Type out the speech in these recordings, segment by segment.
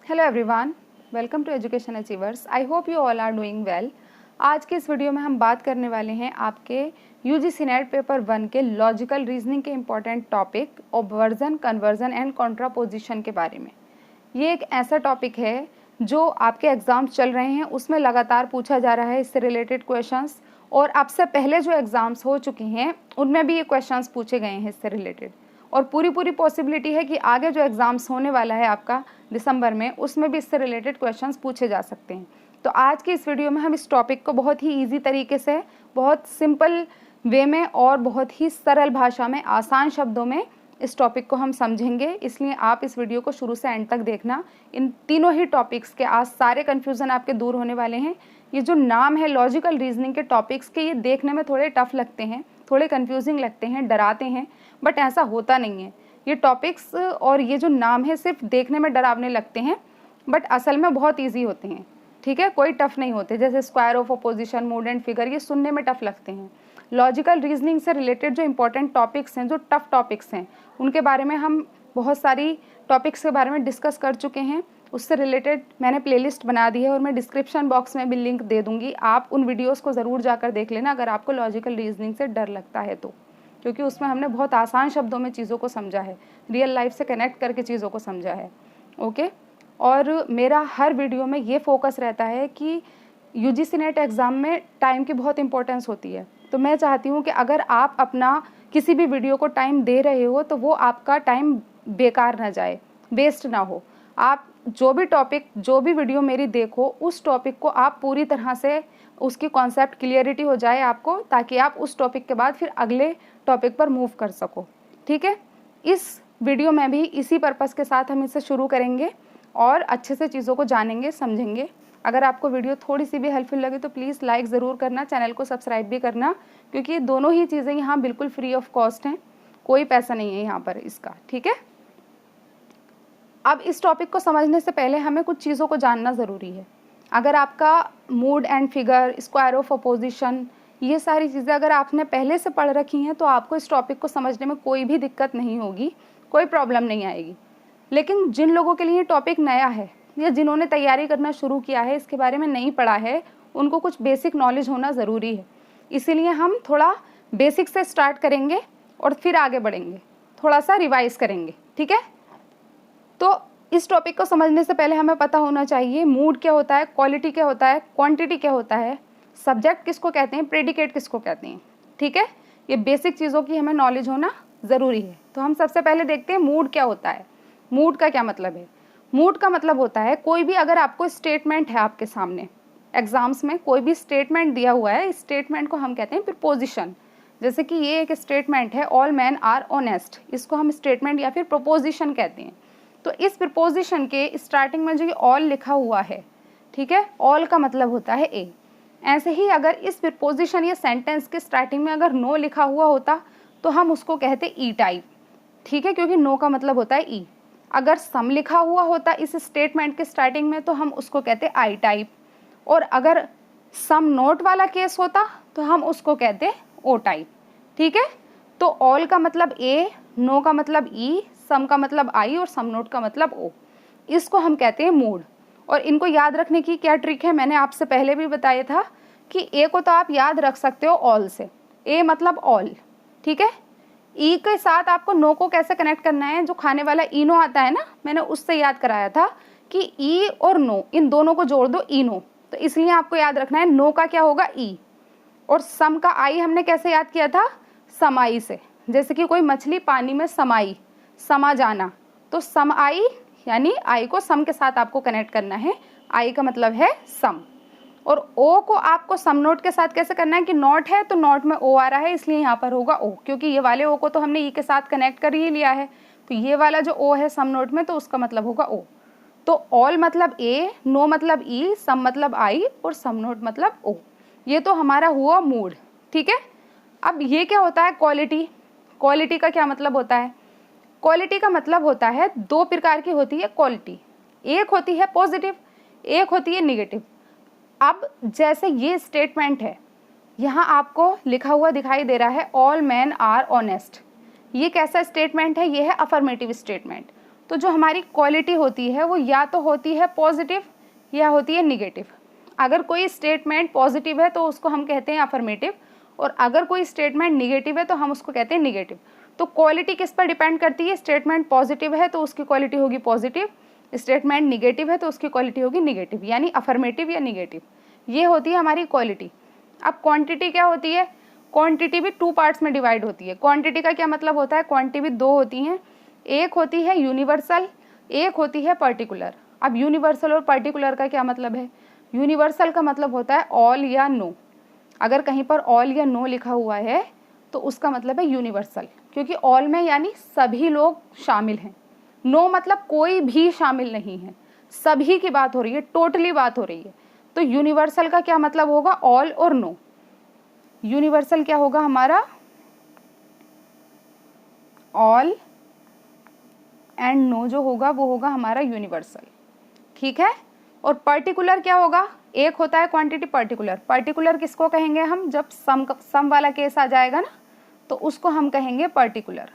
Hello everyone, welcome to Education Achievers. I hope you all are doing well. आज के इस video में हम बात करने वाले हैं आपके यूजीसी नेट पेपर 1 के लॉजिकल रीजनिंग के important topic ऑब्वर्जन, conversion and contraposition के बारे में। ये एक ऐसा टॉपिक है जो आपके एग्ज़ाम्स चल रहे हैं उसमें लगातार पूछा जा रहा है इससे रिलेटेड क्वेश्चंस, और आपसे पहले जो एग्ज़ाम्स हो चुके हैं उनमें भी ये क्वेश्चंस पूछे गए हैं इससे रिलेटेड, और पूरी पॉसिबिलिटी है कि आगे जो एग्ज़ाम्स होने वाला है आपका दिसंबर में उसमें भी इससे रिलेटेड क्वेश्चंस पूछे जा सकते हैं। तो आज की इस वीडियो में हम इस टॉपिक को बहुत ही इजी तरीके से, बहुत सिंपल वे में और बहुत ही सरल भाषा में, आसान शब्दों में इस टॉपिक को हम समझेंगे। इसलिए आप इस वीडियो को शुरू से एंड तक देखना। इन तीनों ही टॉपिक्स के आज सारे कन्फ्यूज़न आपके दूर होने वाले हैं। ये जो नाम है लॉजिकल रीजनिंग के टॉपिक्स के, ये देखने में थोड़े टफ लगते हैं, थोड़े कन्फ्यूजिंग लगते हैं, डराते हैं, बट ऐसा होता नहीं है। ये टॉपिक्स और ये जो नाम है सिर्फ देखने में डरावने लगते हैं, बट असल में बहुत ईजी होते हैं। ठीक है, कोई टफ नहीं होते। जैसे square of opposition, mode and figure, ये सुनने में टफ लगते हैं। लॉजिकल रीजनिंग से रिलेटेड जो इंपॉर्टेंट टॉपिक्स हैं, जो टफ टॉपिक्स हैं, उनके बारे में हम बहुत सारी टॉपिक्स के बारे में डिस्कस कर चुके हैं। उससे रिलेटेड मैंने प्लेलिस्ट बना दी है और मैं डिस्क्रिप्शन बॉक्स में भी लिंक दे दूंगी। आप उन वीडियोस को ज़रूर जाकर देख लेना अगर आपको लॉजिकल रीजनिंग से डर लगता है तो, क्योंकि उसमें हमने बहुत आसान शब्दों में चीज़ों को समझा है, रियल लाइफ से कनेक्ट करके चीज़ों को समझा है। ओके, और मेरा हर वीडियो में ये फोकस रहता है कि यूजीसी नेट एग्ज़ाम में टाइम की बहुत इंपॉर्टेंस होती है। तो मैं चाहती हूँ कि अगर आप अपना किसी भी वीडियो को टाइम दे रहे हो तो वो आपका टाइम बेकार ना जाए, वेस्ट ना हो। आप जो भी टॉपिक, जो भी वीडियो मेरी देखो, उस टॉपिक को आप पूरी तरह से उसकी कॉन्सेप्ट क्लियरिटी हो जाए आपको, ताकि आप उस टॉपिक के बाद फिर अगले टॉपिक पर मूव कर सको। ठीक है, इस वीडियो में भी इसी पर्पस के साथ हम इसे शुरू करेंगे और अच्छे से चीज़ों को जानेंगे, समझेंगे। अगर आपको वीडियो थोड़ी सी भी हेल्पफुल लगे तो प्लीज़ लाइक ज़रूर करना, चैनल को सब्सक्राइब भी करना, क्योंकि ये दोनों ही चीज़ें यहाँ बिल्कुल फ्री ऑफ कॉस्ट हैं, कोई पैसा नहीं है यहाँ पर इसका। ठीक है, अब इस टॉपिक को समझने से पहले हमें कुछ चीज़ों को जानना ज़रूरी है। अगर आपका mode and figure, square of opposition, ये सारी चीज़ें अगर आपने पहले से पढ़ रखी हैं तो आपको इस टॉपिक को समझने में कोई भी दिक्कत नहीं होगी, कोई प्रॉब्लम नहीं आएगी। लेकिन जिन लोगों के लिए टॉपिक नया है या जिन्होंने तैयारी करना शुरू किया है, इसके बारे में नहीं पढ़ा है, उनको कुछ बेसिक नॉलेज होना ज़रूरी है। इसीलिए हम थोड़ा बेसिक से स्टार्ट करेंगे और फिर आगे बढ़ेंगे, थोड़ा सा रिवाइज करेंगे। ठीक है, तो इस टॉपिक को समझने से पहले हमें पता होना चाहिए मूड क्या होता है, क्वालिटी क्या होता है, क्वांटिटी क्या होता है, सब्जेक्ट किसको कहते हैं, प्रेडिकेट किसको कहते हैं। ठीक है, ये बेसिक चीज़ों की हमें नॉलेज होना ज़रूरी है। तो हम सबसे पहले देखते हैं मूड क्या होता है। मूड का क्या मतलब है? मूड का मतलब होता है कोई भी, अगर आपको स्टेटमेंट है आपके सामने, एग्जाम्स में कोई भी स्टेटमेंट दिया हुआ है, इस स्टेटमेंट को हम कहते हैं प्रोपोजिशन। जैसे कि ये एक स्टेटमेंट है, ऑल मैन आर ऑनेस्ट, इसको हम स्टेटमेंट या फिर प्रोपोजिशन कहते हैं। तो इस प्रिपोजिशन के स्टार्टिंग में जो ये ऑल लिखा हुआ है, ठीक है, ऑल का मतलब होता है ए। ऐसे ही अगर इस प्रिपोजिशन या सेंटेंस के स्टार्टिंग में अगर नो लिखा हुआ होता तो हम उसको कहते ई टाइप। ठीक है, क्योंकि नो का मतलब होता है ई। अगर सम लिखा हुआ होता इस स्टेटमेंट के स्टार्टिंग में तो हम उसको कहते आई टाइप, और अगर सम नोट वाला केस होता तो हम उसको कहते ओ टाइप। ठीक है, तो ऑल का मतलब ए, नो का मतलब ई, सम का मतलब आई और सम नोट का मतलब ओ। इसको हम कहते हैं मूड। और इनको याद रखने की क्या ट्रिक है, मैंने आपसे पहले भी बताया था कि ए को तो आप याद रख सकते हो ऑल से, ए मतलब ऑल। ठीक है, ई के साथ आपको नो को कैसे कनेक्ट करना है, जो खाने वाला इनो आता है ना, मैंने उससे याद कराया था कि ई और नो, इन दोनों को जोड़ दो इनो। तो इसलिए आपको याद रखना है नो का क्या होगा ई, और सम का आई हमने कैसे याद किया था, समाई से। जैसे कि कोई मछली पानी में समाई, समा जाना, तो सम आई, यानी आई को सम के साथ आपको कनेक्ट करना है। आई का मतलब है सम। और ओ को आपको सम नोट के साथ कैसे करना है कि नॉट है तो नॉट में ओ आ रहा है, इसलिए यहाँ पर होगा ओ, क्योंकि ये वाले ओ को तो हमने ई के साथ कनेक्ट कर ही लिया है। तो ये वाला जो ओ है सम नोट में, तो उसका मतलब होगा ओ। तो ऑल मतलब ए, नो मतलब ई, सम मतलब आई और सम नोट मतलब ओ। ये तो हमारा हुआ मूड। ठीक है, अब ये क्या होता है क्वालिटी। क्वालिटी का क्या मतलब होता है? क्वालिटी का मतलब होता है, दो प्रकार की होती है क्वालिटी, एक होती है पॉजिटिव, एक होती है निगेटिव। अब जैसे ये स्टेटमेंट है, यहाँ आपको लिखा हुआ दिखाई दे रहा है ऑल मैन आर ऑनेस्ट। ये कैसा स्टेटमेंट है? ये है अफर्मेटिव स्टेटमेंट। तो जो हमारी क्वालिटी होती है वो या तो होती है पॉजिटिव या होती है निगेटिव। अगर कोई स्टेटमेंट पॉजिटिव है तो उसको हम कहते हैं अफर्मेटिव, और अगर कोई स्टेटमेंट निगेटिव है तो हम उसको कहते हैं निगेटिव। तो क्वालिटी किस पर डिपेंड करती है? स्टेटमेंट पॉजिटिव है तो उसकी क्वालिटी होगी पॉजिटिव, स्टेटमेंट निगेटिव है तो उसकी क्वालिटी होगी निगेटिव, यानी अफर्मेटिव या निगेटिव। ये होती है हमारी क्वालिटी। अब क्वांटिटी क्या होती है? क्वांटिटी भी 2 पार्ट्स में डिवाइड होती है। क्वांटिटी का क्या मतलब होता है? क्वांटिटी भी 2 होती हैं, एक होती है यूनिवर्सल, एक होती है पर्टिकुलर। अब यूनिवर्सल और पर्टिकुलर का क्या मतलब है? यूनिवर्सल का मतलब होता है ऑल या नो। अगर कहीं पर ऑल या नो लिखा हुआ है तो उसका मतलब है यूनिवर्सल, क्योंकि ऑल में यानी सभी लोग शामिल हैं, नो मतलब कोई भी शामिल नहीं है, सभी की बात हो रही है, टोटली बात हो रही है। तो यूनिवर्सल का क्या मतलब होगा? ऑल और नो। यूनिवर्सल क्या होगा हमारा? ऑल एंड नो जो होगा वो होगा हमारा यूनिवर्सल, ठीक है। और पर्टिकुलर क्या होगा? एक होता है क्वांटिटी पर्टिकुलर। पर्टिकुलर किसको कहेंगे हम? जब सम वाला केस आ जाएगा ना तो उसको हम कहेंगे पर्टिकुलर।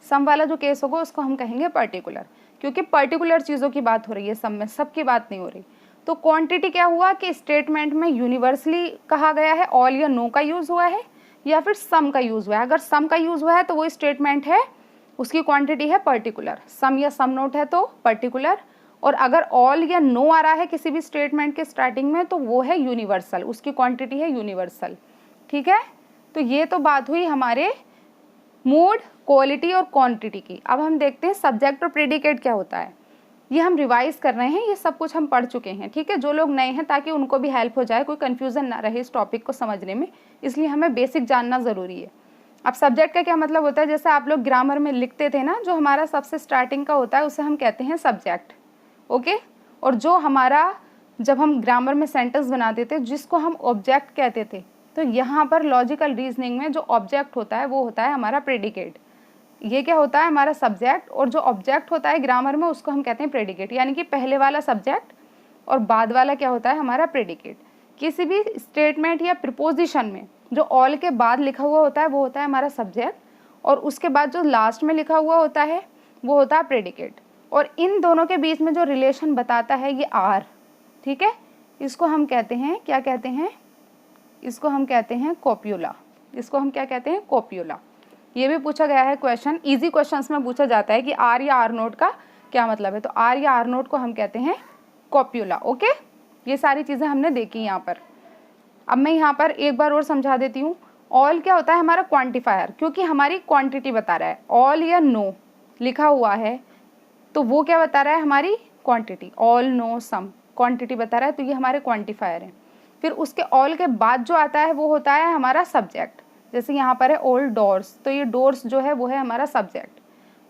सम वाला जो केस होगा उसको हम कहेंगे पर्टिकुलर, क्योंकि पर्टिकुलर चीज़ों की बात हो रही है, सम में सबकी बात नहीं हो रही। तो क्वांटिटी क्या हुआ कि स्टेटमेंट में यूनिवर्सली कहा गया है, ऑल या नो का यूज़ हुआ है या फिर सम का यूज़ हुआ है। अगर सम का यूज़ हुआ है तो वो स्टेटमेंट है, उसकी क्वांटिटी है पर्टिकुलर। सम या सम नोट है तो पर्टिकुलर, और अगर ऑल या नो आ रहा है किसी भी स्टेटमेंट के स्टार्टिंग में तो वो है यूनिवर्सल, उसकी क्वांटिटी है यूनिवर्सल, ठीक है। तो ये तो बात हुई हमारे मूड, क्वालिटी और क्वांटिटी की। अब हम देखते हैं सब्जेक्ट और प्रेडिकेट क्या होता है। ये हम रिवाइज कर रहे हैं, ये सब कुछ हम पढ़ चुके हैं, ठीक है। जो लोग नए हैं ताकि उनको भी हेल्प हो जाए, कोई कन्फ्यूज़न ना रहे इस टॉपिक को समझने में, इसलिए हमें बेसिक जानना ज़रूरी है। अब सब्जेक्ट का क्या मतलब होता है? जैसे आप लोग ग्रामर में लिखते थे ना, जो हमारा सबसे स्टार्टिंग का होता है उसे हम कहते हैं सब्जेक्ट, ओके। और जो हमारा, जब हम ग्रामर में सेंटेंस बनाते थे जिसको हम ऑब्जेक्ट कहते थे, तो यहाँ पर लॉजिकल रीजनिंग में जो ऑब्जेक्ट होता है वो होता है हमारा प्रेडिकेट। ये क्या होता है? हमारा सब्जेक्ट, और जो ऑब्जेक्ट होता है ग्रामर में उसको हम कहते हैं प्रेडिकेट, यानी कि पहले वाला सब्जेक्ट और बाद वाला क्या होता है? हमारा प्रेडिकेट। किसी भी स्टेटमेंट या प्रिपोजिशन में जो ऑल के बाद लिखा हुआ होता है वो होता है हमारा सब्जेक्ट, और उसके बाद जो लास्ट में लिखा हुआ होता है वो होता है प्रेडिकेट। और इन दोनों के बीच में जो रिलेशन बताता है ये आर, ठीक है। इसको हम कहते हैं, क्या कहते हैं? इसको हम कहते हैं कॉप्यूला। इसको हम क्या कहते हैं? कॉप्यूला। ये भी पूछा गया है क्वेश्चन, इजी क्वेश्चंस में पूछा जाता है कि आर या आर नोट का क्या मतलब है। तो आर या आर नोट को हम कहते हैं कॉप्यूला, ओके। ये सारी चीज़ें हमने देखी यहाँ पर। अब मैं यहाँ पर एक बार और समझा देती हूँ। ऑल क्या होता है? हमारा क्वांटिफायर, क्योंकि हमारी क्वांटिटी बता रहा है। ऑल या नो लिखा हुआ है तो वो क्या बता रहा है? हमारी quantity. All no some quantity बता रहा है, तो ये हमारे क्वांटिफायर हैं। फिर उसके ऑल के बाद जो आता है वो होता है हमारा सब्जेक्ट। जैसे यहाँ पर है ऑल डोर्स, तो ये डोर्स जो है वो है हमारा सब्जेक्ट।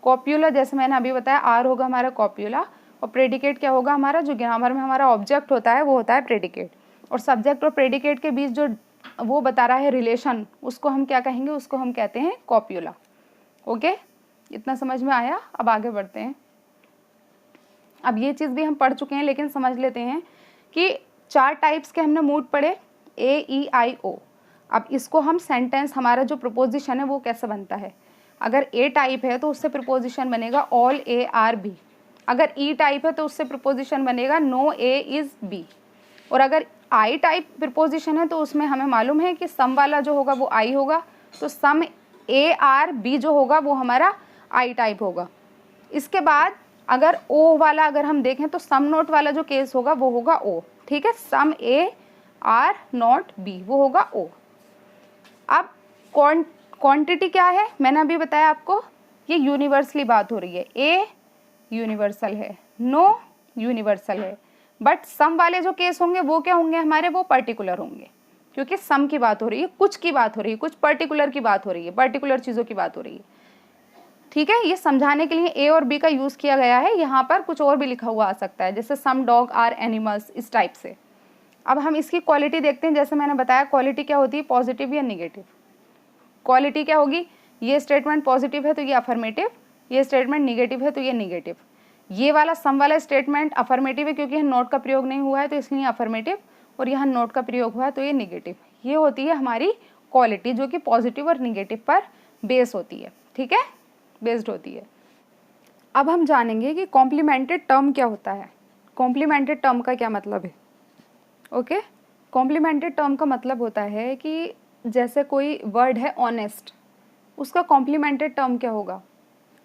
कॉप्यूला, जैसे मैंने अभी बताया, आर होगा हमारा कॉप्यूला, और प्रेडिकेट क्या होगा हमारा? जो ग्रामर में हमारा ऑब्जेक्ट होता है वो होता है प्रेडिकेट। और सब्जेक्ट और प्रेडिकेट के बीच जो वो बता रहा है रिलेशन, उसको हम क्या कहेंगे? उसको हम कहते हैं कॉप्यूला, ओके। इतना समझ में आया? अब आगे बढ़ते हैं। अब ये चीज़ भी हम पढ़ चुके हैं, लेकिन समझ लेते हैं कि 4 टाइप्स के हमने मूड पढ़े, ए, ई, आई, ओ। अब इसको हम सेंटेंस, हमारा जो प्रपोजिशन है वो कैसे बनता है? अगर ए टाइप है तो उससे प्रपोजिशन बनेगा ऑल ए आर बी। अगर ई टाइप है तो उससे प्रपोजिशन बनेगा नो ए इज़ बी। और अगर आई टाइप प्रपोजिशन है तो उसमें हमें मालूम है कि सम वाला जो होगा वो आई होगा, तो सम ए आर बी जो होगा वो हमारा आई टाइप होगा। इसके बाद अगर ओ वाला अगर हम देखें तो सम नोट वाला जो केस होगा वो होगा ओ, ठीक है। सम ए आर नॉट बी वो होगा ओ। अब क्वांटिटी क्या है? मैंने अभी बताया आपको, ये यूनिवर्सली बात हो रही है। ए यूनिवर्सल है, नो यूनिवर्सल है, बट सम वाले जो केस होंगे वो क्या होंगे हमारे? वो पर्टिकुलर होंगे, क्योंकि सम की बात हो रही है, कुछ की बात हो रही है, कुछ पर्टिकुलर की बात हो रही है, पर्टिकुलर चीज़ों की बात हो रही है, ठीक है। ये समझाने के लिए ए और बी का यूज़ किया गया है। यहाँ पर कुछ और भी लिखा हुआ आ सकता है, जैसे सम डॉग आर एनिमल्स, इस टाइप से। अब हम इसकी क्वालिटी देखते हैं। जैसे मैंने बताया, क्वालिटी क्या होती है? पॉजिटिव या निगेटिव। क्वालिटी क्या होगी? ये स्टेटमेंट पॉजिटिव है तो ये अफर्मेटिव, ये स्टेटमेंट निगेटिव है तो ये निगेटिव। ये वाला सम वाला स्टेटमेंट अफर्मेटिव है क्योंकि यहाँ नोट का प्रयोग नहीं हुआ है तो इसलिए अफर्मेटिव, और यहाँ नोट का प्रयोग हुआ है तो ये निगेटिव। ये होती है हमारी क्वालिटी, जो कि पॉजिटिव और निगेटिव पर बेस होती है, ठीक है, बेस्ड होती है। अब हम जानेंगे कि कॉम्प्लीमेंटेड टर्म क्या होता है। कॉम्प्लीमेंटेड टर्म का क्या मतलब है? ओके, कॉम्प्लीमेंटेड टर्म का मतलब होता है कि जैसे कोई वर्ड है ऑनेस्ट, उसका कॉम्प्लीमेंटेड टर्म क्या होगा?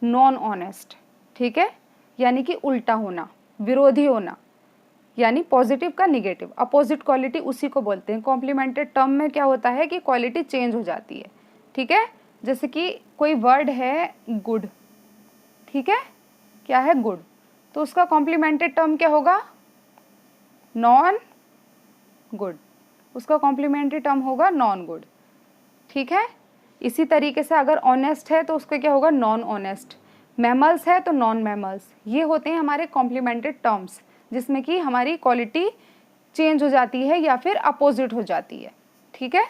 Non honest. ठीक है, यानी कि उल्टा होना, विरोधी होना, यानी पॉजिटिव का निगेटिव, अपोजिट क्वालिटी उसी को बोलते हैं। कॉम्प्लीमेंटेड टर्म में क्या होता है कि क्वालिटी चेंज हो जाती है। ठीक है, जैसे कि कोई वर्ड है गुड, ठीक है, क्या है? गुड, तो उसका कॉम्प्लीमेंटेड टर्म क्या होगा? Non good. उसका कॉम्प्लीमेंट्री टर्म होगा नॉन गुड। ठीक है, इसी तरीके से अगर ऑनेस्ट है तो उसका क्या होगा? Non honest. मैमल्स है तो नॉन मैमल्स। ये होते हैं हमारे कॉम्प्लीमेंटेड टर्म्स, जिसमें कि हमारी क्वालिटी चेंज हो जाती है या फिर अपोजिट हो जाती है। ठीक है,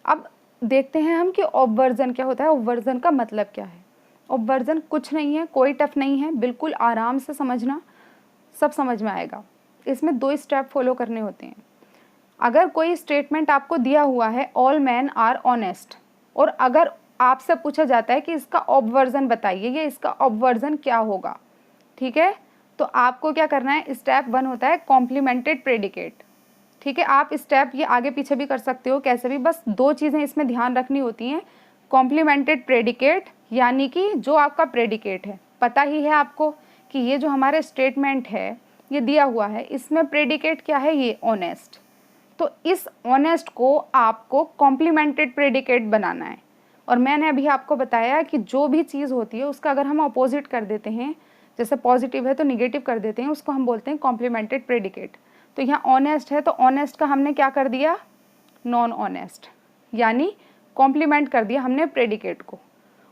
अब देखते हैं हम कि ऑब्वर्जन क्या होता है। ऑब्वर्जन का मतलब क्या है? ऑब्वर्जन कुछ नहीं है, कोई टफ नहीं है, बिल्कुल आराम से समझना, सब समझ में आएगा। इसमें 2 स्टेप फॉलो करने होते हैं। अगर कोई स्टेटमेंट आपको दिया हुआ है ऑल मैन आर ऑनेस्ट, और अगर आपसे पूछा जाता है कि इसका ऑब्वर्जन बताइए, ये इसका ऑब्वर्जन क्या होगा, ठीक है, तो आपको क्या करना है? स्टेप 1 होता है कॉम्प्लीमेंटेड प्रेडिकेट। ठीक है, आप स्टेप ये आगे पीछे भी कर सकते हो, कैसे भी, बस 2 चीज़ें इसमें ध्यान रखनी होती हैं। कॉम्प्लीमेंटेड प्रेडिकेट यानी कि जो आपका प्रेडिकेट है, पता ही है आपको कि ये जो हमारे स्टेटमेंट है ये दिया हुआ है, इसमें प्रेडिकेट क्या है? ये ऑनेस्ट। तो इस ऑनेस्ट को आपको कॉम्प्लीमेंटेड प्रेडिकेट बनाना है। और मैंने अभी आपको बताया कि जो भी चीज़ होती है उसका अगर हम अपोजिट कर देते हैं, जैसे पॉजिटिव है तो निगेटिव कर देते हैं, उसको हम बोलते हैं कॉम्प्लीमेंटेड प्रेडिकेट। तो यहाँ ऑनेस्ट है तो ऑनेस्ट का हमने क्या कर दिया? नॉन ऑनेस्ट, यानी कॉम्प्लीमेंट कर दिया हमने प्रेडिकेट को।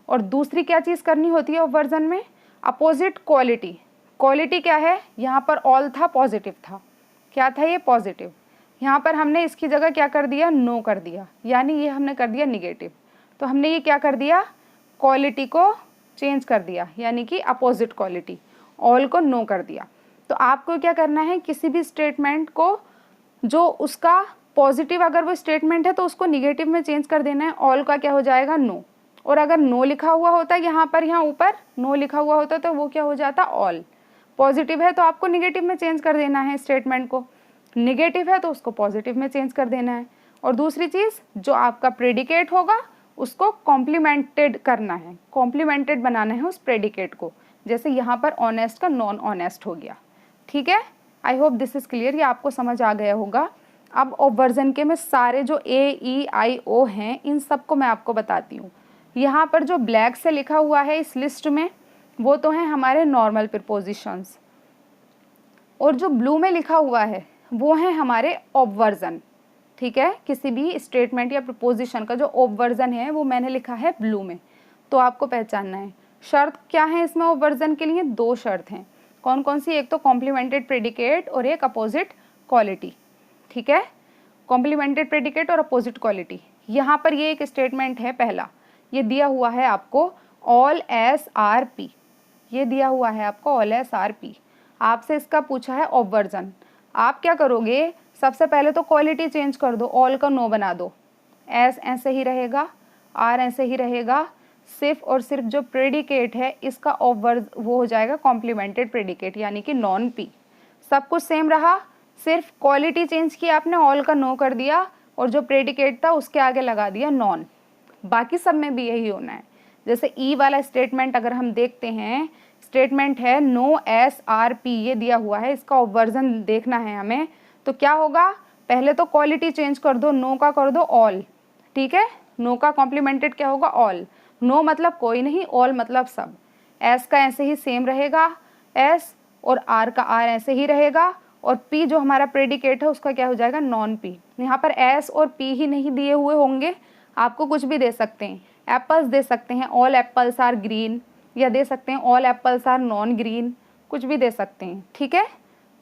और दूसरी क्या चीज़ करनी होती है ऑब्वर्जन में? Opposite quality. क्वालिटी क्या है? यहाँ पर ऑल था, पॉजिटिव था, क्या था ये? पॉजिटिव। यहाँ पर हमने इसकी जगह क्या कर दिया? नो कर दिया, यानी ये हमने कर दिया निगेटिव। तो हमने ये क्या कर दिया? क्वालिटी को चेंज कर दिया, यानी कि अपोजिट क्वालिटी, ऑल को नो कर दिया। तो आपको क्या करना है? किसी भी स्टेटमेंट को जो उसका पॉजिटिव अगर वो स्टेटमेंट है तो उसको निगेटिव में चेंज कर देना है। ऑल का क्या हो जाएगा? नो। और अगर नो लिखा हुआ होता है यहाँ पर, यहाँ ऊपर नो लिखा हुआ होता तो वो क्या हो जाता? ऑल। पॉजिटिव है तो आपको निगेटिव में चेंज कर देना है स्टेटमेंट को, निगेटिव है तो उसको पॉजिटिव में चेंज कर देना है। और दूसरी चीज़, जो आपका प्रेडिकेट होगा उसको कॉम्प्लीमेंटेड करना है, कॉम्प्लीमेंटेड बनाना है उस प्रेडिकेट को। जैसे यहाँ पर ऑनेस्ट का नॉन ऑनेस्ट हो गया। ठीक है, I hope this is clear, ये आपको समझ आ गया होगा। अब ऑब्वर्जन के में सारे जो AEIO हैं इन सबको मैं आपको बताती हूँ। यहाँ पर जो ब्लैक से लिखा हुआ है इस लिस्ट में वो तो हैं हमारे नॉर्मल प्रीपोजिशंस, और जो ब्लू में लिखा हुआ है वो हैं हमारे ऑब्वर्जन। ठीक है, किसी भी स्टेटमेंट या प्रपोजिशन का जो ऑब्वर्जन है वो मैंने लिखा है ब्लू में, तो आपको पहचानना है। शर्त क्या है इसमें? ऑब्वर्जन के लिए 2 शर्त हैं। कौन कौन सी? एक तो कॉम्प्लीमेंटेड प्रेडिकेट और एक अपोजिट क्वालिटी। ठीक है, कॉम्प्लीमेंटेड प्रेडिकेट और अपोजिट क्वालिटी। यहाँ पर ये एक स्टेटमेंट है पहला, ये दिया हुआ है आपको ऑल SRP, ये दिया हुआ है आपको ऑल SRP। आपसे इसका पूछा है ऑब्वर्जन, आप क्या करोगे? सबसे पहले तो क्वालिटी चेंज कर दो, ऑल का नो बना दो, एस ऐसे ही रहेगा, आर ऐसे ही रहेगा, सिर्फ और सिर्फ जो प्रेडिकेट है इसका ऑब्वर्ज वो हो जाएगा कॉम्प्लीमेंटेड प्रेडिकेट, यानी कि नॉन पी। सब कुछ सेम रहा, सिर्फ क्वालिटी चेंज की आपने, ऑल का नो कर दिया और जो प्रेडिकेट था उसके आगे लगा दिया नॉन। बाकी सब में भी यही होना है। जैसे ई वाला स्टेटमेंट अगर हम देखते हैं, स्टेटमेंट है नो SRP, ये दिया हुआ है, इसका ऑब्वर्जन देखना है हमें। तो क्या होगा? पहले तो क्वालिटी चेंज कर दो, नो का कर दो ऑल। ठीक है, नो का कॉम्प्लीमेंटेड क्या होगा? ऑल। नो मतलब कोई नहीं, ऑल मतलब सब। एस का ऐसे ही सेम रहेगा, एस, और आर का आर ऐसे ही रहेगा, और पी जो हमारा प्रेडिकेट है उसका क्या हो जाएगा? Non P. यहाँ पर एस और पी ही नहीं दिए हुए होंगे, आपको कुछ भी दे सकते हैं। एप्पल्स दे सकते हैं, ऑल एप्पल्स आर ग्रीन, या दे सकते हैं all apples are non green, कुछ भी दे सकते हैं। ठीक है,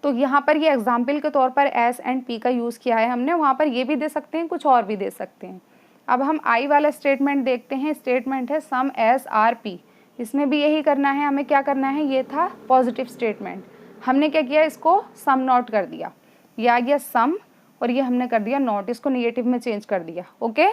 तो यहाँ पर ये एग्जाम्पल के तौर पर एस एंड पी का यूज़ किया है हमने, वहाँ पर ये भी दे सकते हैं, कुछ और भी दे सकते हैं। अब हम आई वाला स्टेटमेंट देखते हैं, स्टेटमेंट है सम SRP, इसमें भी यही करना है हमें। क्या करना है? ये था पॉजिटिव स्टेटमेंट, हमने क्या किया? इसको सम नॉट कर दिया, ये आ गया सम, और ये हमने कर दिया नॉट, इसको निगेटिव में चेंज कर दिया। ओके,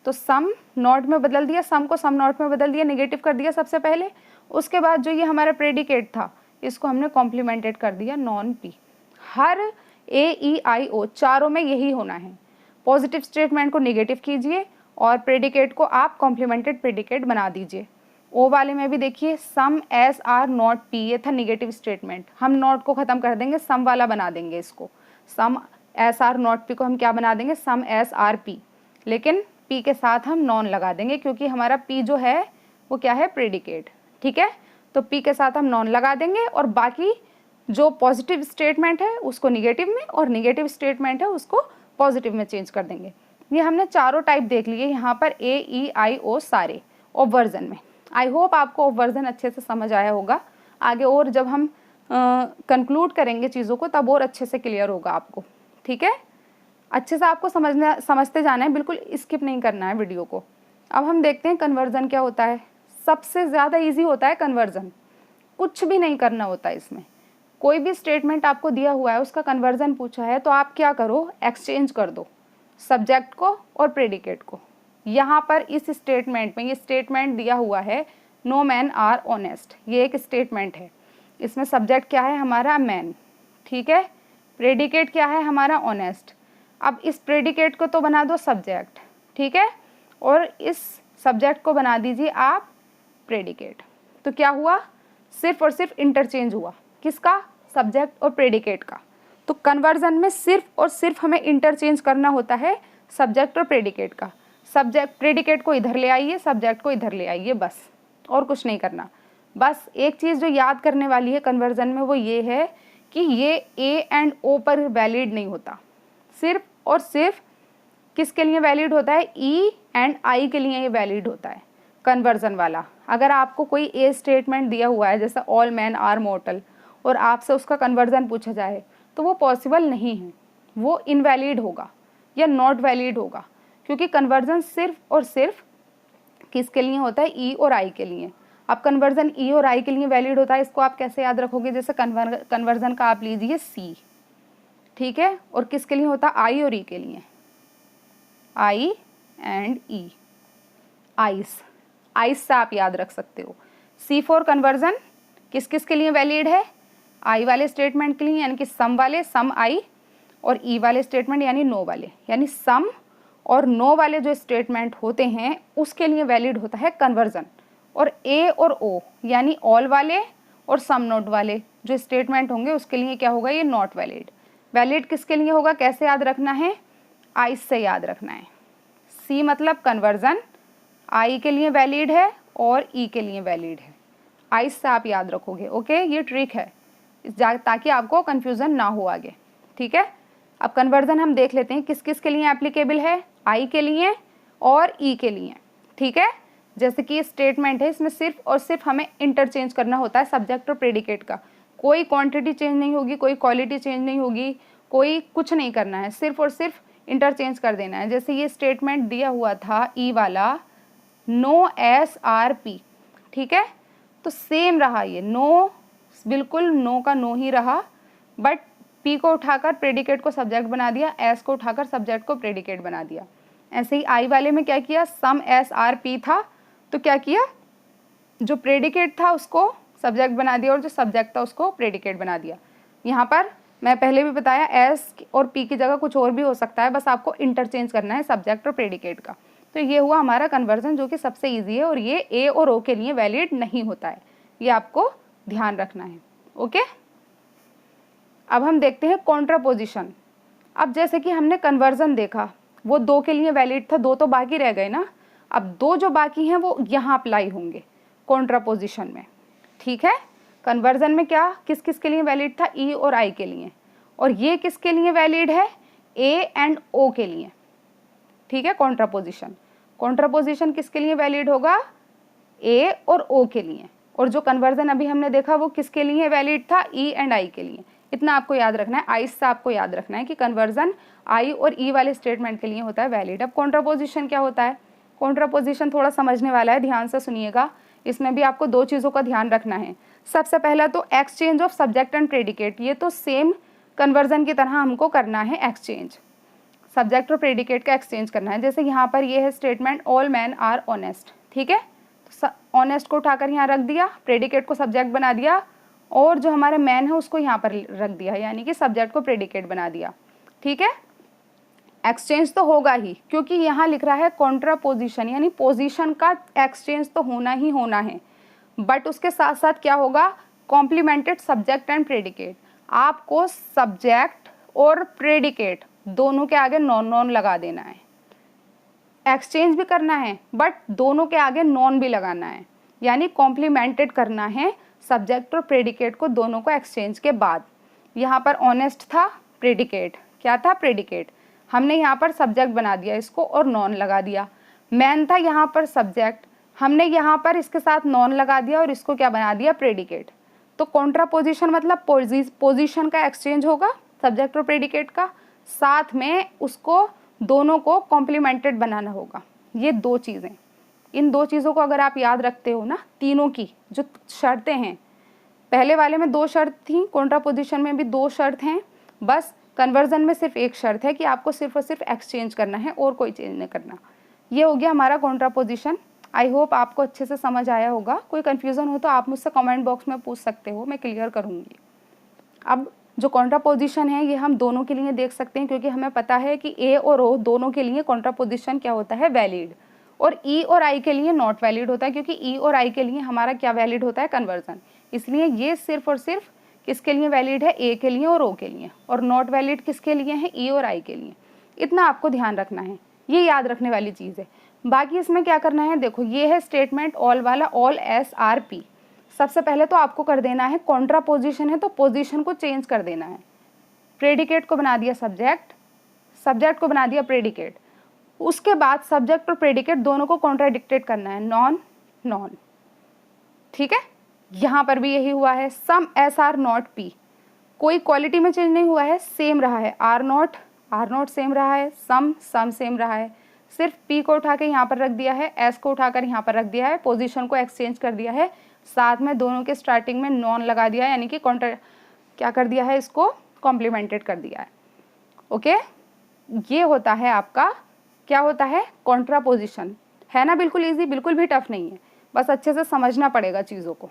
तो सम नॉट में बदल दिया, सम को सम नॉट में बदल दिया, निगेटिव कर दिया सबसे पहले, उसके बाद जो ये हमारा प्रेडिकेट था इसको हमने कॉम्प्लीमेंटेड कर दिया नॉन पी। हर ए ई आई ओ चारों में यही होना है, पॉजिटिव स्टेटमेंट को निगेटिव कीजिए और प्रेडिकेट को आप कॉम्प्लीमेंटेड प्रेडिकेट बना दीजिए। ओ वाले में भी देखिए सम एस आर नॉट पी, ये था निगेटिव स्टेटमेंट, हम नॉट को ख़त्म कर देंगे, सम वाला बना देंगे इसको, सम एस आर नॉट पी को हम क्या बना देंगे, सम एस आर पी, लेकिन पी के साथ हम नॉन लगा देंगे क्योंकि हमारा पी जो है वो क्या है, प्रेडिकेट। ठीक है, तो पी के साथ हम नॉन लगा देंगे और बाकी जो पॉजिटिव स्टेटमेंट है उसको निगेटिव में और निगेटिव स्टेटमेंट है उसको पॉजिटिव में चेंज कर देंगे। ये हमने चारों टाइप देख लिए यहाँ पर, ए ई आई ओ सारे ऑब्वर्जन में। आई होप आपको ऑब्वर्जन अच्छे से समझ आया होगा। आगे और जब हम कंक्लूड करेंगे चीज़ों को तब और अच्छे से क्लियर होगा आपको। ठीक है, अच्छे से आपको समझते जाना है, बिल्कुल स्किप नहीं करना है वीडियो को। अब हम देखते हैं कन्वर्जन क्या होता है। सबसे ज़्यादा ईजी होता है कन्वर्जन, कुछ भी नहीं करना होता है इसमें। कोई भी स्टेटमेंट आपको दिया हुआ है उसका कन्वर्जन पूछा है तो आप क्या करो, एक्सचेंज कर दो सब्जेक्ट को और प्रेडिकेट को। यहाँ पर इस स्टेटमेंट में ये स्टेटमेंट दिया हुआ है नो मैन आर ऑनेस्ट, ये एक स्टेटमेंट है। इसमें सब्जेक्ट क्या है हमारा, मैन। ठीक है, प्रेडिकेट क्या है हमारा, ऑनेस्ट। अब इस प्रेडिकेट को तो बना दो सब्जेक्ट, ठीक है, और इस सब्जेक्ट को बना दीजिए आप प्रेडिकेट। तो क्या हुआ, सिर्फ और सिर्फ इंटरचेंज हुआ, किसका, सब्जेक्ट और प्रेडिकेट का। तो कन्वर्जन में सिर्फ और सिर्फ हमें इंटरचेंज करना होता है सब्जेक्ट और प्रेडिकेट का। सब्जेक्ट प्रेडिकेट को इधर ले आइए, सब्जेक्ट को इधर ले आइए, बस और कुछ नहीं करना। बस एक चीज़ जो याद करने वाली है कन्वर्जन में वो ये है कि ये ए एंड ओ पर वैलिड नहीं होता, सिर्फ और सिर्फ किसके लिए वैलिड होता है, ई एंड आई के लिए ये वैलिड होता है कन्वर्जन वाला। अगर आपको कोई ए स्टेटमेंट दिया हुआ है जैसे ऑल मैन आर मॉर्टल और आपसे उसका कन्वर्जन पूछा जाए तो वो पॉसिबल नहीं है, वो इनवैलिड होगा या नॉट वैलिड होगा, क्योंकि कन्वर्जन सिर्फ और सिर्फ किसके लिए होता है, ई और आई के लिए। अब कन्वर्जन ई और आई के लिए वैलिड होता है, इसको आप कैसे याद रखोगे, जैसे कन्वर्जन का आप लीजिए सी, ठीक है, और किसके लिए होता है, आई और ई के लिए, आई एंड ई, आइस, आइस से आप याद रख सकते हो। सी फॉर कन्वर्जन किस किस के लिए वैलिड है, आई वाले स्टेटमेंट के लिए यानी कि सम वाले, सम आई, और ई वाले स्टेटमेंट यानी नो वाले, यानी सम और नो वाले जो स्टेटमेंट होते हैं उसके लिए वैलिड होता है कन्वर्जन। और ए और ओ यानी ऑल वाले और सम नोट वाले जो स्टेटमेंट होंगे उसके लिए क्या होगा, ये नॉट वैलिड। वैलिड किसके लिए होगा, कैसे याद रखना है, आई से याद रखना है। सी मतलब कन्वर्जन, आई के लिए वैलिड है और ई के लिए वैलिड है, आई से आप याद रखोगे। ओके, ये ट्रिक है ताकि आपको कन्फ्यूज़न ना हो आगे। ठीक है, अब कन्वर्जन हम देख लेते हैं किस किस के लिए एप्लीकेबल है, आई के लिए और ई के लिए। ठीक है, जैसे कि ये स्टेटमेंट है इसमें सिर्फ और सिर्फ हमें इंटरचेंज करना होता है सब्जेक्ट और प्रेडिकेट का, कोई क्वांटिटी चेंज नहीं होगी, कोई क्वालिटी चेंज नहीं होगी, कोई कुछ नहीं करना है, सिर्फ और सिर्फ इंटरचेंज कर देना है। जैसे ये स्टेटमेंट दिया हुआ था ई वाला नो एस आर पी, ठीक है, तो सेम रहा, ये नो बिल्कुल नो का नो ही रहा, बट पी को उठाकर प्रेडिकेट को सब्जेक्ट बना दिया, एस को उठाकर सब्जेक्ट को प्रेडिकेट बना दिया। ऐसे ही आई वाले में क्या किया, सम एस आर पी था तो क्या किया, जो प्रेडिकेट था उसको सब्जेक्ट बना दिया और जो सब्जेक्ट था उसको प्रेडिकेट बना दिया। यहाँ पर मैं पहले भी बताया एस और पी की जगह कुछ और भी हो सकता है, बस आपको इंटरचेंज करना है सब्जेक्ट और प्रेडिकेट का। तो ये हुआ हमारा कन्वर्जन जो कि सबसे ईजी है और ये ए और ओ के लिए वैलिड नहीं होता है, ये आपको ध्यान रखना है। ओके, अब हम देखते हैं कॉन्ट्रापोजिशन। अब जैसे कि हमने कन्वर्जन देखा वो दो के लिए वैलिड था, दो तो बाकी रह गए ना, अब दो जो बाकी हैं वो यहाँ अप्लाई होंगे कॉन्ट्रापोजिशन में। ठीक है, कन्वर्जन में क्या किस किस के लिए वैलिड था, ई और आई के लिए, और ये किसके लिए वैलिड है, ए एंड ओ के लिए। ठीक है, कॉन्ट्रापोजिशन किसके लिए वैलिड होगा, ए और ओ के लिए, और जो कन्वर्जन अभी हमने देखा वो किसके लिए वैलिड था, ई एंड आई के लिए। इतना आपको याद रखना है, आई से आपको याद रखना है कि कन्वर्जन आई और ई वाले स्टेटमेंट के लिए होता है वैलिड। अब कॉन्ट्रापोजिशन क्या होता है, कॉन्ट्रापोजिशन थोड़ा समझने वाला है, ध्यान से सुनिएगा, इसमें भी आपको दो चीज़ों का ध्यान रखना है। सबसे पहला तो exchange of subject and predicate, ये तो सेम कन्वर्जन की तरह हमको करना है, एक्सचेंज सब्जेक्ट और प्रेडिकेट का एक्सचेंज करना है। जैसे यहाँ पर ये है statement all man are honest, ठीक है, ऑनेस्ट को उठाकर यहाँ रख दिया, प्रेडिकेट को सब्जेक्ट बना दिया, और जो हमारा मैन है उसको यहाँ पर रख दिया, यानी कि सब्जेक्ट को प्रेडिकेट बना दिया। ठीक है, एक्सचेंज तो होगा ही, क्योंकि यहाँ लिख रहा है कॉन्ट्रापोजिशन, यानी पोजीशन का एक्सचेंज तो होना ही होना है। बट उसके साथ साथ क्या होगा, कॉम्प्लीमेंटेड सब्जेक्ट एंड प्रेडिकेट। आपको सब्जेक्ट और प्रेडिकेट दोनों के आगे नॉन नॉन लगा देना है। एक्सचेंज भी करना है बट दोनों के आगे नॉन भी लगाना है, यानी कॉम्प्लीमेंटेड करना है सब्जेक्ट और प्रेडिकेट को, दोनों को एक्सचेंज के बाद। यहाँ पर ऑनेस्ट था, प्रेडिकेट क्या था, प्रेडिकेट, हमने यहाँ पर सब्जेक्ट बना दिया इसको और नॉन लगा दिया। मैन था यहाँ पर सब्जेक्ट, हमने यहाँ पर इसके साथ नॉन लगा दिया और इसको क्या बना दिया, प्रेडिकेट। तो कॉन्ट्रापोजिशन मतलब पोजीशन का एक्सचेंज होगा सब्जेक्ट और प्रेडिकेट का, साथ में उसको दोनों को कॉम्प्लीमेंटेड बनाना होगा। ये दो चीज़ें, इन दो चीज़ों को अगर आप याद रखते हो ना, तीनों की जो शर्तें हैं, पहले वाले में 2 शर्त थी, कॉन्ट्रापोजिशन में भी 2 शर्त हैं, बस कन्वर्जन में सिर्फ एक शर्त है कि आपको सिर्फ और सिर्फ एक्सचेंज करना है और कोई चेंज नहीं करना। ये हो गया हमारा कॉन्ट्रापोजिशन। आई होप आपको अच्छे से समझ आया होगा। कोई कन्फ्यूज़न हो तो आप मुझसे कमेंट बॉक्स में पूछ सकते हो, मैं क्लियर करूँगी। अब जो कॉन्ट्रापोजिशन है ये हम दोनों के लिए देख सकते हैं, क्योंकि हमें पता है कि ए और ओ दोनों के लिए कॉन्ट्रापोजिशन क्या होता है, वैलिड, और ई और आई के लिए नॉट वैलिड होता है, क्योंकि ई और आई के लिए हमारा क्या वैलिड होता है, कन्वर्जन। इसलिए ये सिर्फ और सिर्फ किसके लिए वैलिड है, ए के लिए और ओ के लिए, और नॉट वैलिड किसके लिए है, ई और आई के लिए। इतना आपको ध्यान रखना है, ये याद रखने वाली चीज़ है। बाकी इसमें क्या करना है, देखो ये है स्टेटमेंट ऑल वाला, ऑल एस आर पी। सबसे पहले तो आपको कर देना है, कॉन्ट्रापोजिशन है तो पोजीशन को चेंज कर देना है। प्रेडिकेट को बना दिया सब्जेक्ट, सब्जेक्ट को बना दिया प्रेडिकेट, उसके बाद सब्जेक्ट और प्रेडिकेट दोनों को कॉन्ट्राडिक्टेड करना है, नॉन नॉन। ठीक है, यहाँ पर भी यही हुआ है, सम एस आर नॉट पी, कोई क्वालिटी में चेंज नहीं हुआ है, सेम रहा है, आर नॉट सेम रहा है, सम सेम रहा है, सिर्फ पी को उठा के यहाँ पर रख दिया है, एस को उठाकर यहाँ पर रख दिया है, पोजीशन को एक्सचेंज कर दिया है, साथ में दोनों के स्टार्टिंग में नॉन लगा दिया है, यानी कि क्या कर दिया है, इसको कॉम्प्लीमेंटेड कर दिया है। ओके, ये होता है आपका, क्या होता है, कॉन्ट्रापोजिशन। है ना, बिल्कुल ईजी, बिल्कुल भी टफ नहीं है, बस अच्छे से समझना पड़ेगा चीज़ों को।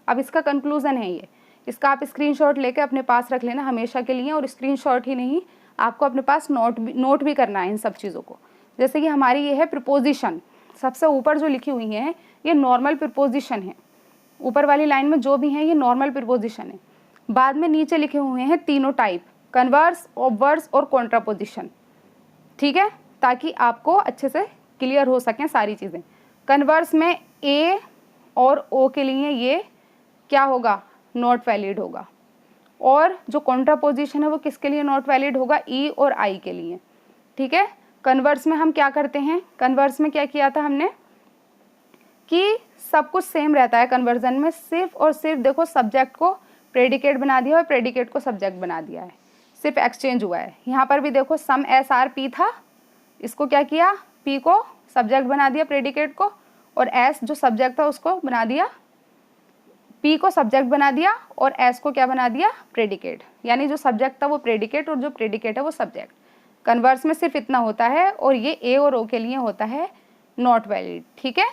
अब इसका कंक्लूजन है ये, इसका आप स्क्रीनशॉट लेके अपने पास रख लेना हमेशा के लिए, और स्क्रीनशॉट ही नहीं, आपको अपने पास नोट भी करना है इन सब चीज़ों को। जैसे कि हमारी ये है प्रीपोजिशन, सबसे ऊपर जो लिखी हुई है ये नॉर्मल प्रीपोजिशन है, ऊपर वाली लाइन में जो भी है ये नॉर्मल प्रीपोजिशन है। बाद में नीचे लिखे हुए हैं तीनों टाइप, कन्वर्स, ऑब्वर्स और कॉन्ट्रापोजिशन। ठीक है, ताकि आपको अच्छे से क्लियर हो सकें सारी चीज़ें। कन्वर्स में ए और ओ के लिए ये क्या होगा, नॉट वैलिड होगा, और जो कॉन्ट्रापोजिशन है वो किसके लिए नॉट वैलिड होगा, ई और आई के लिए। ठीक है, कन्वर्स में हम क्या करते हैं, कन्वर्स में क्या किया था हमने कि सब कुछ सेम रहता है कन्वर्जन में, सिर्फ और सिर्फ देखो सब्जेक्ट को प्रेडिकेट बना दिया और प्रेडिकेट को सब्जेक्ट बना दिया है, सिर्फ एक्सचेंज हुआ है। यहाँ पर भी देखो सम एस आर पी था, इसको क्या किया, पी को सब्जेक्ट बना दिया प्रेडिकेट को, और एस जो सब्जेक्ट था उसको बना दिया, पी को सब्जेक्ट बना दिया और एस को क्या बना दिया, प्रेडिकेट। यानी जो सब्जेक्ट था वो प्रेडिकेट और जो प्रेडिकेट है वो सब्जेक्ट। कन्वर्स में सिर्फ इतना होता है, और ये ए और ओ के लिए होता है नॉट वैलिड। ठीक है,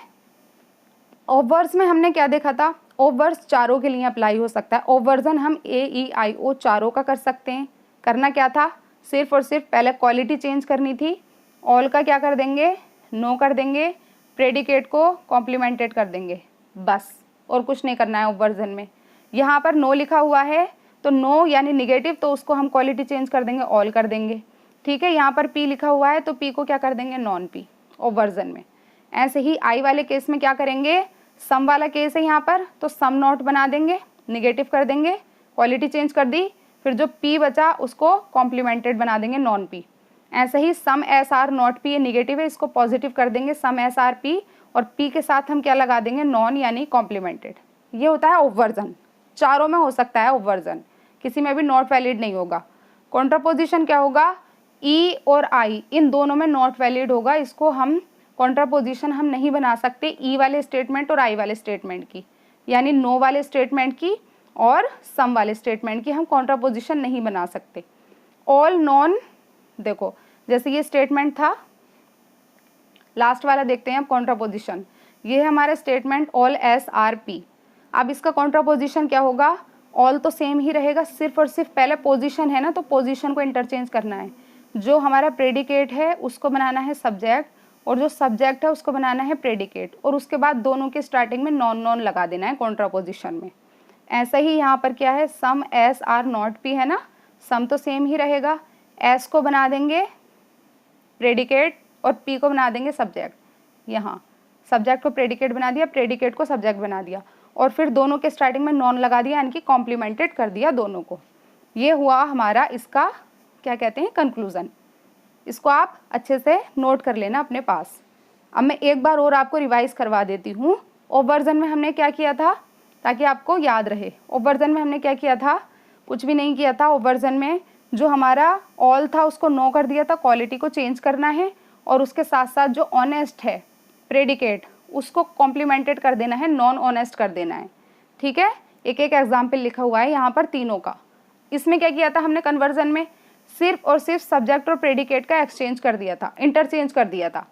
ऑब्वर्स में हमने क्या देखा था, ऑब्वर्स चारों के लिए अप्लाई हो सकता है। ऑब्वर्जन हम ए ई आई ओ चारों का कर सकते हैं। करना क्या था, सिर्फ और सिर्फ पहले क्वालिटी चेंज करनी थी, ऑल का क्या कर देंगे, नो कर देंगे, प्रेडिकेट को कॉम्प्लीमेंटेड कर देंगे, बस, और कुछ नहीं करना है ऑब्वर्जन में। यहाँ पर नो लिखा हुआ है तो नो यानी निगेटिव, तो उसको हम क्वालिटी चेंज कर देंगे, ऑल कर देंगे। ठीक है, यहाँ पर पी लिखा हुआ है तो पी को क्या कर देंगे, नॉन पी ऑब्वर्जन में। ऐसे ही आई वाले केस में क्या करेंगे, सम वाला केस है यहाँ पर तो सम नॉट बना देंगे, निगेटिव कर देंगे, क्वालिटी चेंज कर दी, फिर जो पी बचा उसको कॉम्प्लीमेंटेड बना देंगे, नॉन पी। ऐसे ही सम एस आर नॉट पी, ये निगेटिव है, इसको पॉजिटिव कर देंगे, सम एस आर पी, और पी के साथ हम क्या लगा देंगे, नॉन यानी कॉम्प्लीमेंटेड। ये होता है ऑब्वर्जन, चारों में हो सकता है ऑब्वर्जन, किसी में भी नॉट वैलिड नहीं होगा। कॉन्ट्रापोजिशन क्या होगा, ई और आई इन दोनों में नॉट वैलिड होगा, इसको हम कॉन्ट्रापोजिशन हम नहीं बना सकते ई वाले स्टेटमेंट और आई वाले स्टेटमेंट की, यानी नो वाले स्टेटमेंट की और सम वाले स्टेटमेंट की हम कॉन्ट्रापोजिशन नहीं बना सकते। ऑल नॉन, देखो जैसे ये स्टेटमेंट था, लास्ट वाला देखते हैं अब कॉन्ट्रापोजिशन। ये है हमारा statement all S are P. अब इसका कॉन्ट्रापोजिशन क्या होगा, ऑल तो सेम ही रहेगा, सिर्फ और सिर्फ पहले पोजीशन है ना, तो पोजीशन को इंटरचेंज करना है। जो हमारा प्रेडिकेट है उसको बनाना है सब्जेक्ट, और जो सब्जेक्ट है उसको बनाना है प्रेडिकेट, और उसके बाद दोनों के स्टार्टिंग में नॉन नॉन लगा देना है कॉन्ट्रापोजिशन में। ऐसा ही यहाँ पर क्या है, सम एस आर नॉट पी है ना, सम तो सेम ही रहेगा, एस को बना देंगे प्रेडिकेट और पी को बना देंगे सब्जेक्ट। यहाँ सब्जेक्ट को प्रेडिकेट बना दिया, प्रेडिकेट को सब्जेक्ट बना दिया, और फिर दोनों के स्टार्टिंग में नॉन लगा दिया, यानी कि कॉम्प्लीमेंटेड कर दिया दोनों को। ये हुआ हमारा इसका क्या कहते हैं, कंक्लूजन। इसको आप अच्छे से नोट कर लेना अपने पास। अब मैं एक बार और आपको रिवाइज करवा देती हूँ। ओवर्जन में हमने क्या किया था, ताकि आपको याद रहे। ओवर्जन में हमने क्या किया था, कुछ भी नहीं किया था। ओवर्जन में जो हमारा ऑल था उसको नो कर दिया था, क्वालिटी को चेंज करना है, और उसके साथ साथ जो ऑनेस्ट है प्रेडिकेट उसको कॉम्प्लीमेंटेड कर देना है, नॉन ऑनेस्ट कर देना है। ठीक है, एक एक एग्जाम्पल लिखा हुआ है यहाँ पर तीनों का। इसमें क्या किया था हमने, कन्वर्जन में सिर्फ और सिर्फ सब्जेक्ट और प्रेडिकेट का एक्सचेंज कर दिया था, इंटरचेंज कर दिया था।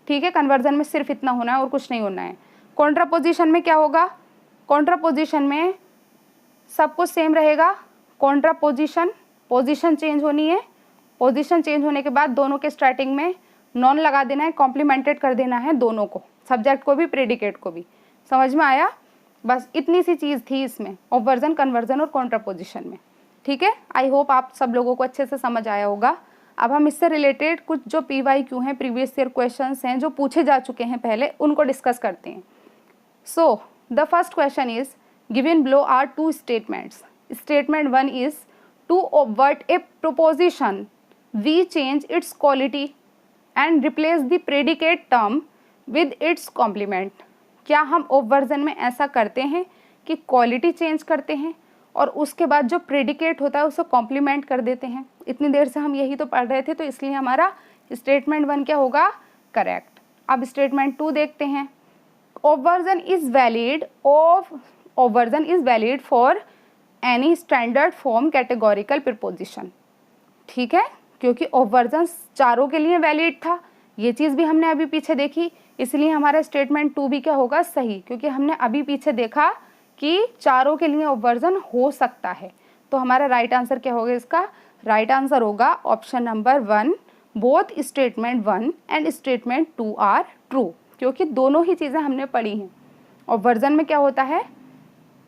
ठीक है, कन्वर्जन में सिर्फ इतना होना है और कुछ नहीं होना है। कॉन्ट्रापोजिशन में क्या होगा, कॉन्ट्रापोजिशन में सब कुछ सेम रहेगा। कॉन्ट्रापोजिशन, पोजीशन चेंज होनी है, पोजीशन चेंज होने के बाद दोनों के स्टार्टिंग में नॉन लगा देना है, कॉम्प्लीमेंटेड कर देना है दोनों को, सब्जेक्ट को भी प्रेडिकेट को भी। समझ में आया, बस इतनी सी चीज़ थी इसमें, ओवर्जन, कन्वर्जन और कॉन्ट्रापोजिशन में। ठीक है, आई होप आप सब लोगों को अच्छे से समझ आया होगा। अब हम इससे रिलेटेड कुछ जो PYQ हैं, प्रीवियस ईयर क्वेश्चंस हैं जो पूछे जा चुके हैं पहले, उनको डिस्कस करते हैं। So the first question is given below are two statements. Statement 1 is to obvert a proposition we change its quality and replace the predicate term with its complement. क्या हम ओवर्जन में ऐसा करते हैं कि क्वालिटी चेंज करते हैं और उसके बाद जो प्रेडिकेट होता है उसे कॉम्प्लीमेंट कर देते हैं। इतनी देर से हम यही तो पढ़ रहे थे, तो इसलिए हमारा स्टेटमेंट 1 क्या होगा, करेक्ट। अब स्टेटमेंट 2 देखते हैं। Obversion is valid for any standard form categorical proposition. ठीक है, क्योंकि ओवर्जन चारों के लिए वैलिड था, ये चीज़ भी हमने अभी पीछे देखी, इसलिए हमारा स्टेटमेंट 2 भी क्या होगा, सही, क्योंकि हमने अभी पीछे देखा कि चारों के लिए ओवर्जन हो सकता है। तो हमारा राइट आंसर क्या होगा, इसका राइट आंसर होगा option number 1, both statement 1 and statement 2 are true, क्योंकि दोनों ही चीज़ें हमने पढ़ी हैं। ओवर्जन में क्या होता है,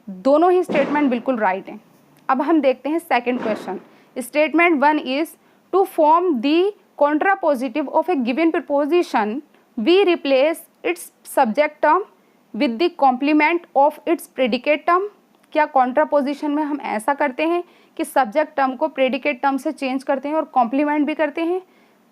दोनों ही स्टेटमेंट बिल्कुल राइट हैं। अब हम देखते हैं second question. Statement 1 is to form the contrapositive of a given preposition we replace its subject term with the complement of its predicate term. क्या कॉन्ट्रापोजिशन में हम ऐसा करते हैं कि सब्जेक्ट टर्म को प्रेडिकेट टर्म से चेंज करते हैं और कॉम्प्लीमेंट भी करते हैं,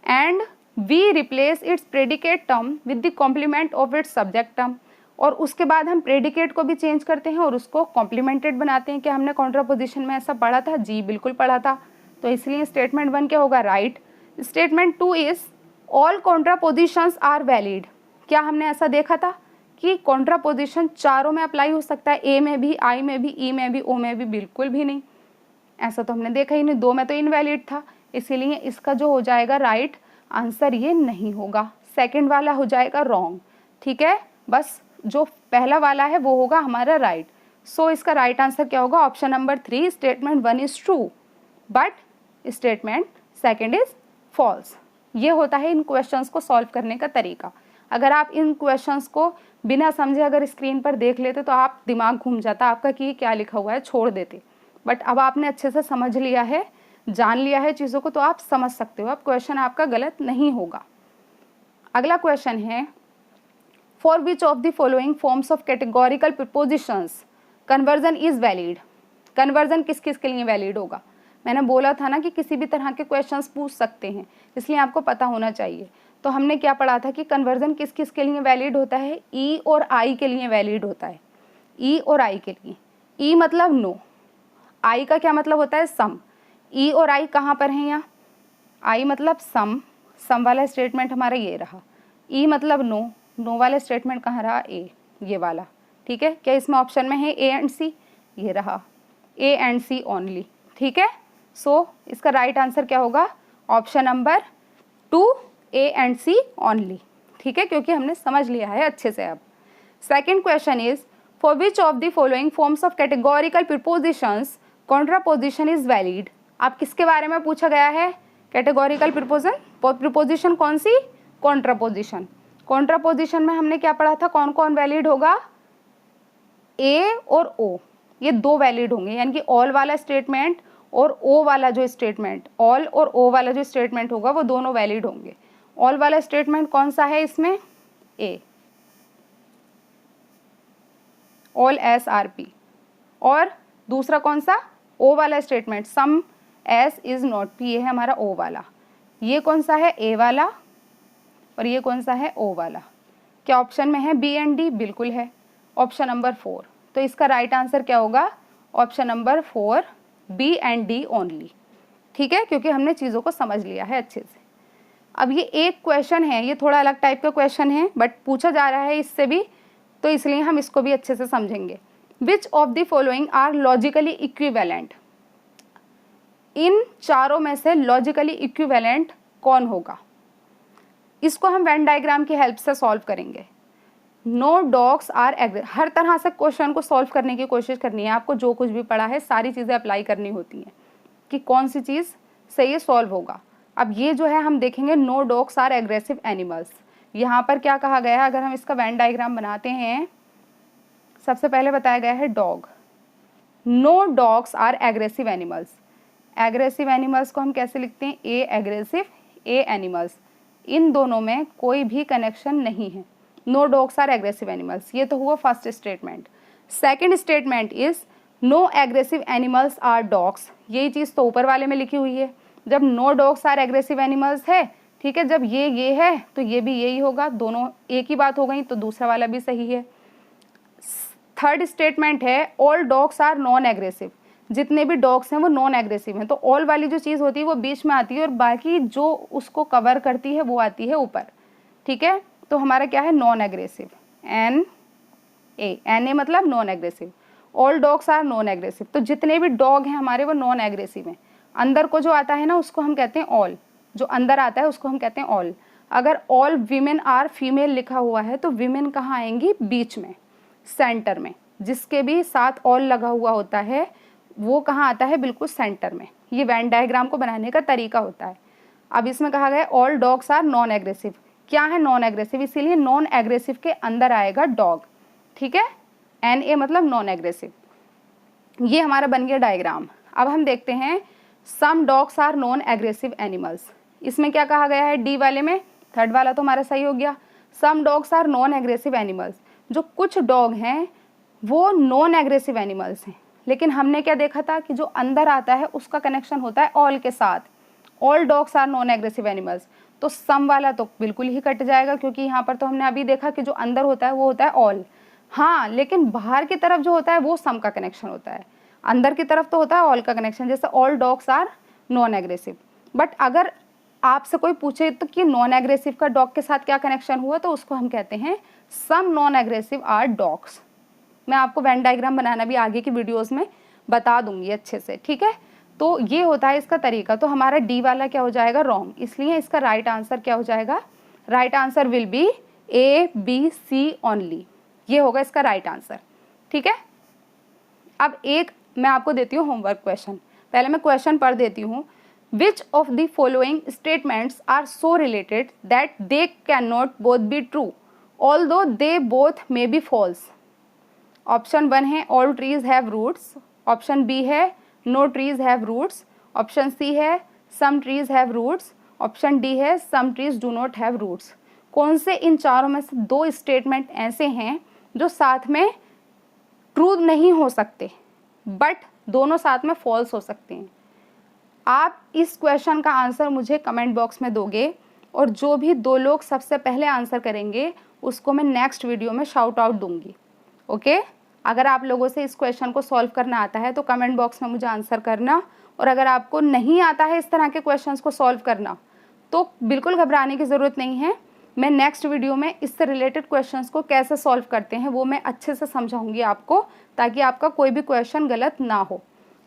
and we replace its predicate term with the complement of its subject term, और उसके बाद हम प्रेडिकेट को भी चेंज करते हैं और उसको कॉम्प्लीमेंटेड बनाते हैं। क्या हमने कॉन्ट्रापोजिशन में ऐसा पढ़ा था, जी बिल्कुल पढ़ा था, तो इसलिए स्टेटमेंट 1 क्या होगा, right. Statement 2 is all contrapositions are valid. क्या हमने ऐसा देखा था कि कॉन्ट्रापोजिशन चारों में अप्लाई हो सकता है, ए में भी, आई में भी, ई में भी, ओ में भी? बिल्कुल भी नहीं, ऐसा तो हमने देखा ही नहीं, 2 में तो इनवैलिड था, इसीलिए इसका जो हो जाएगा राइट आंसर ये नहीं होगा, सेकंड वाला हो जाएगा रॉन्ग। ठीक है, बस जो पहला वाला है वो होगा हमारा राइट। सो इसका राइट आंसर क्या होगा, option number 3, statement 1 is true but statement second is false. ये होता है इन क्वेश्चंस को सॉल्व करने का तरीका। अगर आप इन क्वेश्चंस को बिना समझे अगर स्क्रीन पर देख लेते तो आप दिमाग घूम जाता आपका कि क्या लिखा हुआ है, छोड़ देते। बट अब आपने अच्छे से समझ लिया है, जान लिया है चीज़ों को, तो आप समझ सकते हो, अब क्वेश्चन आपका गलत नहीं होगा। अगला क्वेश्चन है, for which of the following forms of categorical prepositions conversion is valid. Conversion किस किस के लिए वैलिड होगा? मैंने बोला था ना कि किसी भी तरह के क्वेश्चंस पूछ सकते हैं, इसलिए आपको पता होना चाहिए। तो हमने क्या पढ़ा था कि कन्वर्जन किस किस के लिए वैलिड होता है, ई और आई के लिए वैलिड होता है। ई और आई के लिए, ई मतलब नो, आई का क्या मतलब होता है, सम। ई और आई कहाँ पर हैं यहाँ, आई मतलब सम, सम वाला स्टेटमेंट हमारा ये रहा, ई मतलब नो, नो वाला स्टेटमेंट कहाँ रहा, ए, ये वाला। ठीक है, क्या इसमें ऑप्शन में है ए एंड सी, ये रहा ए एंड सी ओनली। ठीक है, सो इसका राइट आंसर क्या होगा, option number 2, A and C only. ठीक है, क्योंकि हमने समझ लिया है अच्छे से। अब second question is for which of the following forms of categorical propositions contraposition is valid. आप किसके बारे में पूछा गया है? कैटेगोरिकल प्रीपोजिशन कौन सी? कॉन्ट्रापोजिशन। कॉन्ट्रापोजिशन में हमने क्या पढ़ा था? कौन कौन वैलिड होगा? ए और ओ, ये दो वैलिड होंगे, यानी कि ऑल वाला स्टेटमेंट और ओ वाला जो स्टेटमेंट, ऑल और ओ वाला जो स्टेटमेंट होगा वो दोनों वैलिड होंगे। ऑल वाला स्टेटमेंट कौन सा है इसमें? A, all S are P. और दूसरा कौन सा? ओ वाला statement, some S is not P, ये है हमारा ओ वाला। ये कौन सा है? ए वाला। और ये कौन सा है? ओ वाला। क्या ऑप्शन में है बी एंड डी? बिल्कुल है, ऑप्शन नंबर 4। तो इसका राइट आंसर क्या होगा? Option number 4, B and D only. ठीक है, क्योंकि हमने चीज़ों को समझ लिया है अच्छे से। अब ये एक क्वेश्चन है, ये थोड़ा अलग टाइप का क्वेश्चन है, बट पूछा जा रहा है इससे भी, तो इसलिए हम इसको भी अच्छे से समझेंगे। Which of the following are logically equivalent. इन चारों में से लॉजिकली इक्विवेलेंट कौन होगा? इसको हम वेन डायग्राम की हेल्प से सॉल्व करेंगे। No dogs are aggressive. हर तरह से क्वेश्चन को सॉल्व करने की कोशिश करनी है आपको, जो कुछ भी पढ़ा है सारी चीज़ें अप्लाई करनी होती हैं कि कौन सी चीज़ से ये सॉल्व होगा। अब ये जो है हम देखेंगे, no dogs are aggressive animals. यहाँ पर क्या कहा गया है? अगर हम इसका वेन डायग्राम बनाते हैं, सबसे पहले बताया गया है dog. No dogs are aggressive animals. Aggressive animals को हम कैसे लिखते हैं? ए एग्रेसिव, ए एनिमल्स। इन दोनों में कोई भी कनेक्शन नहीं है। No dogs are aggressive animals, ये तो हुआ first statement. Second statement is no aggressive animals are dogs. यही चीज़ तो ऊपर वाले में लिखी हुई है। जब no dogs are aggressive animals है, ठीक है, जब ये है तो ये भी यही होगा, दोनों एक ही बात हो गई, तो दूसरा वाला भी सही है। थर्ड स्टेटमेंट है all dogs are non aggressive. जितने भी डॉग्स हैं वो नॉन एग्रेसिव हैं, तो ऑल वाली जो चीज़ होती है वो बीच में आती है और बाकी जो उसको कवर करती है वो आती है ऊपर। ठीक है, तो हमारा क्या है? नॉन एग्रेसिव, एन ए मतलब non aggressive. All dogs are non aggressive, तो जितने भी डॉग हैं हमारे वो नॉन एग्रेसिव हैं। अंदर को जो आता है ना उसको हम कहते हैं ऑल, जो अंदर आता है उसको हम कहते हैं ऑल। अगर ऑल वीमेन आर फीमेल लिखा हुआ है तो वीमेन कहाँ आएंगी? बीच में, सेंटर में। जिसके भी साथ ऑल लगा हुआ होता है वो कहाँ आता है? बिल्कुल सेंटर में। ये वेन डायग्राम को बनाने का तरीका होता है। अब इसमें कहा गया all dogs are non aggressive. क्या है नॉन एग्रेसिव? इसीलिए नॉन एग्रेसिव के अंदर आएगा डॉग। ठीक है, एन ए मतलब नॉन एग्रेसिव। ये हमारा बन गया डायग्राम। अब हम देखते हैं some dogs are non aggressive animals. इसमें क्या कहा गया है? डी वाले में, थर्ड वाला तो हमारा सही हो गया। Some dogs are non aggressive animals, जो कुछ डॉग हैं वो नॉन एग्रेसिव एनिमल्स हैं। लेकिन हमने क्या देखा था कि जो अंदर आता है उसका कनेक्शन होता है ऑल के साथ। All dogs are non aggressive animals, तो सम वाला तो बिल्कुल ही कट जाएगा, क्योंकि यहाँ पर तो हमने अभी देखा कि जो अंदर होता है वो होता है ऑल। हाँ, लेकिन बाहर की तरफ जो होता है वो सम का कनेक्शन होता है, अंदर की तरफ तो होता है ऑल का कनेक्शन, जैसे all dogs are non aggressive. But अगर आपसे कोई पूछे तो कि नॉन एग्रेसिव का डॉग के साथ क्या कनेक्शन हुआ, तो उसको हम कहते हैं some non aggressive are dogs. मैं आपको वेन डायग्राम बनाना भी आगे की वीडियोस में बता दूंगी अच्छे से। ठीक है, तो ये होता है इसका तरीका। तो हमारा डी वाला क्या हो जाएगा? रॉन्ग। इसलिए इसका राइट आंसर क्या हो जाएगा? Right answer will be A B C only. ये होगा इसका राइट आंसर। ठीक है, अब एक मैं आपको देती हूँ होमवर्क क्वेश्चन। पहले मैं क्वेश्चन पढ़ देती हूँ। Which of the following statements are so related that they can not both be true although they both may be false. Option 1 है all trees have roots, option B है no trees have roots, option C है some trees have roots, option D है some trees do not have roots. कौन से इन चारों में से दो स्टेटमेंट ऐसे हैं जो साथ में ट्रू नहीं हो सकते बट दोनों साथ में फॉल्स हो सकते हैं? आप इस क्वेश्चन का आंसर मुझे कमेंट बॉक्स में दोगे और जो भी दो लोग सबसे पहले आंसर करेंगे उसको मैं नेक्स्ट वीडियो में शाउट आउट दूंगी। ओके, अगर आप लोगों से इस क्वेश्चन को सॉल्व करना आता है तो कमेंट बॉक्स में मुझे आंसर करना, और अगर आपको नहीं आता है इस तरह के क्वेश्चंस को सॉल्व करना तो बिल्कुल घबराने की ज़रूरत नहीं है। मैं नेक्स्ट वीडियो में इससे रिलेटेड क्वेश्चंस को कैसे सॉल्व करते हैं वो मैं अच्छे से समझाऊंगी आपको, ताकि आपका कोई भी क्वेश्चन गलत ना हो।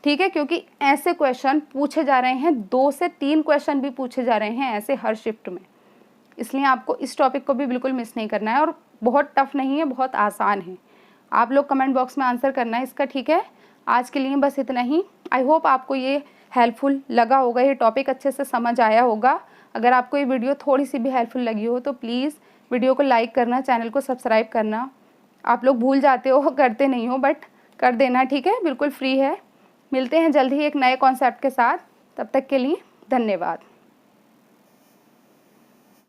ठीक है, क्योंकि ऐसे क्वेश्चन पूछे जा रहे हैं, 2 से 3 क्वेश्चन भी पूछे जा रहे हैं ऐसे हर शिफ्ट में। इसलिए आपको इस टॉपिक को भी बिल्कुल मिस नहीं करना है, और बहुत टफ नहीं है, बहुत आसान है। आप लोग कमेंट बॉक्स में आंसर करना है इसका, ठीक है। आज के लिए बस इतना ही। आई होप आपको ये हेल्पफुल लगा होगा, ये टॉपिक अच्छे से समझ आया होगा। अगर आपको ये वीडियो थोड़ी सी भी हेल्पफुल लगी हो तो प्लीज़ वीडियो को लाइक करना, चैनल को सब्सक्राइब करना। आप लोग भूल जाते हो, करते नहीं हो, बट कर देना, ठीक है। बिल्कुल फ्री है। मिलते हैं जल्द ही एक नए कॉन्सेप्ट के साथ। तब तक के लिए धन्यवाद।